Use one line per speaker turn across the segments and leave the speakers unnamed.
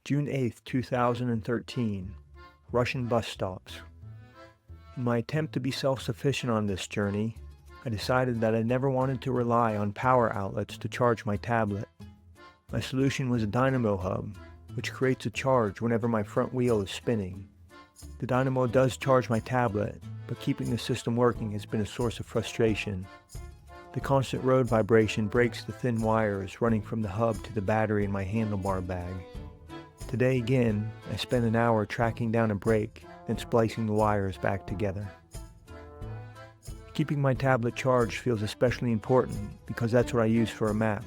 June 8, 2013. Russian bus stops. In my attempt to be self-sufficient on this journey, I decided that I never wanted to rely on power outlets to charge my tablet. My solution was a dynamo hub, which creates a charge whenever my front wheel is spinning. The dynamo does charge my tablet, but keeping the system working has been a source of frustration. The constant road vibration breaks the thin wires running from the hub to the battery in my handlebar bag. Today again, I spent an hour tracking down a break and splicing the wires back together. Keeping my tablet charged feels especially important because that's what I use for a map.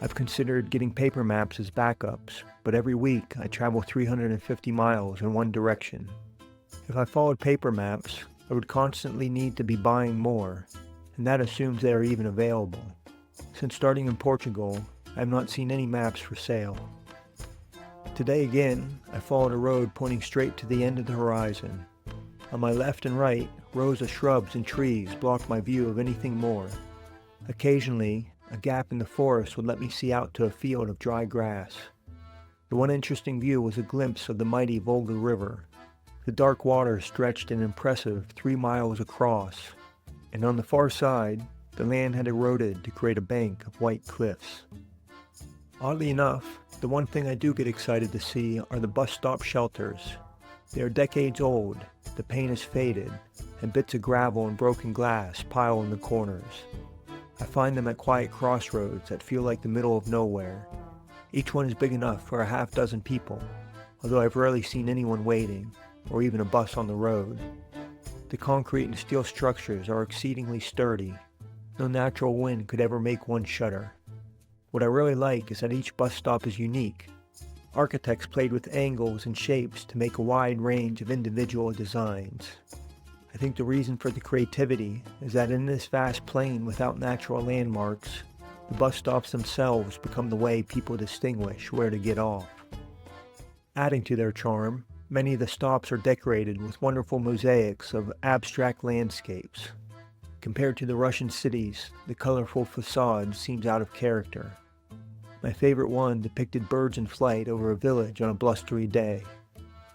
I've considered getting paper maps as backups, but every week I travel 350 miles in one direction. If I followed paper maps, I would constantly need to be buying more, and that assumes they are even available. Since starting in Portugal, I have not seen any maps for sale. Today again, I followed a road pointing straight to the end of the horizon. On my left and right, rows of shrubs and trees blocked my view of anything more. Occasionally, a gap in the forest would let me see out to a field of dry grass. The one interesting view was a glimpse of the mighty Volga River. The dark water stretched an impressive 3 miles across, and on the far side, the land had eroded to create a bank of white cliffs. Oddly enough, the one thing I do get excited to see are the bus stop shelters. They are decades old, the paint is faded, and bits of gravel and broken glass pile in the corners. I find them at quiet crossroads that feel like the middle of nowhere. Each one is big enough for a half dozen people, although I've rarely seen anyone waiting, or even a bus on the road. The concrete and steel structures are exceedingly sturdy. No natural wind could ever make one shudder. What I really like is that each bus stop is unique. Architects played with angles and shapes to make a wide range of individual designs. I think the reason for the creativity is that in this vast plain without natural landmarks, the bus stops themselves become the way people distinguish where to get off. Adding to their charm, many of the stops are decorated with wonderful mosaics of abstract landscapes. Compared to the Russian cities, the colorful facade seems out of character. My favorite one depicted birds in flight over a village on a blustery day.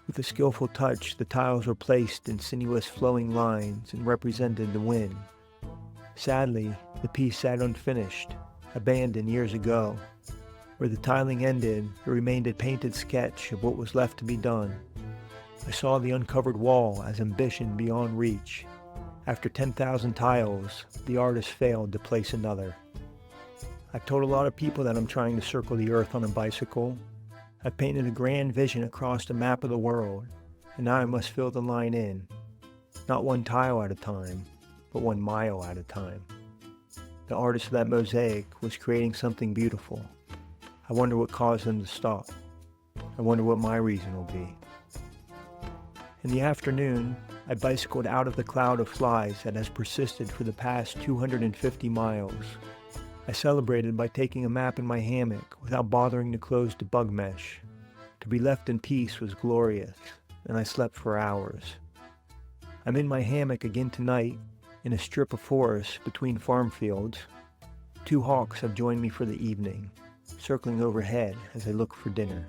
With a skillful touch, the tiles were placed in sinuous flowing lines and represented the wind. Sadly, the piece sat unfinished, abandoned years ago. Where the tiling ended, there remained a painted sketch of what was left to be done. I saw the uncovered wall as ambition beyond reach. After 10,000 tiles, the artist failed to place another. I've told a lot of people that I'm trying to circle the earth on a bicycle. I've painted a grand vision across the map of the world, and now I must fill the line in. Not one tile at a time, but 1 mile at a time. The artist of that mosaic was creating something beautiful. I wonder what caused them to stop. I wonder what my reason will be. In the afternoon, I bicycled out of the cloud of flies that has persisted for the past 250 miles. I celebrated by taking a map in my hammock without bothering to close the bug mesh. To be left in peace was glorious, and I slept for hours. I'm in my hammock again tonight, in a strip of forest between farm fields. 2 hawks have joined me for the evening, circling overhead as I look for dinner.